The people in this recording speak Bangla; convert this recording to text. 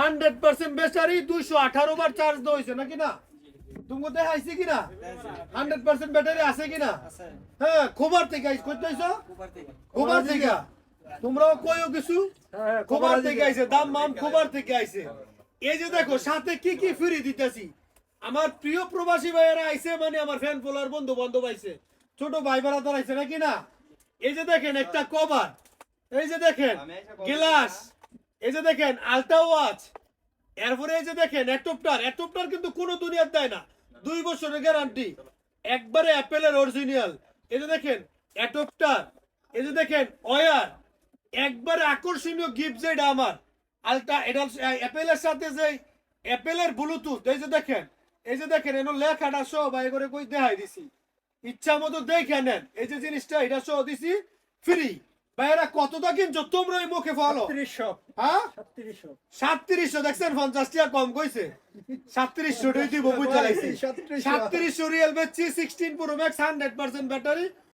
100% ব্যাটারি 218 বার চার্জ হইছে নাকি না তুমি দেখাইছি কিনা 100% ব্যাটারি আছে কিনা হ্যাঁ খবর থেকে আইছ কইতাইছো খবর থেকে তোমরাও কইও কিছু খবর থেকে আইছে দাম মাম খবর থেকে আইছে এই যে দেখো সাথে কি কি ফ্রি দিতেছি আমার প্রিয় প্রবাসী ভাইয়েরা আইছে মানে আমার ফ্যান ফলোয়ার বন্ধু বান্ধব আইছে ছোট ভাই ব্রাদার আইছে নাকি না এই যে দেখেন একটা কভার এই যে দেখেন গ্লাস এই যে দেখেন আলট্রা ওয়াচ এরপরে এই যে দেখেন অ্যাডপ্টার কিন্তু কোনো দুনিয়ার দেয় না 2 বছরের গ্যারান্টি একবারে অ্যাপেলের অরিজিনাল এই যে দেখেন অ্যাডপ্টার এই যে দেখেন ওয়্যার একবারে আকর্ষণীয় গিফট যেটা আমার আলট্রা এটা অ্যাপেলের সাথে যে অ্যাপেলের ব্লুটুথ এই যে দেখেন এনো লেখাটা সব ভাই করে কই দেখাই দিছি ইচ্ছা মতো দেখে নেন এই যে জিনিসটা এটা সহ দিছি ফ্রি ভাইরা কতটা কিনছো তোমরা এই মুখে ফলো 3700 হ্যাঁ 3700 3700 দেখছেন 50 টাকা কম কইছে 3700 টাই দিব বুঝা লাইছি 3700 রিয়েল বেচছি 16 প্রো ম্যাক্স 100% ব্যাটারি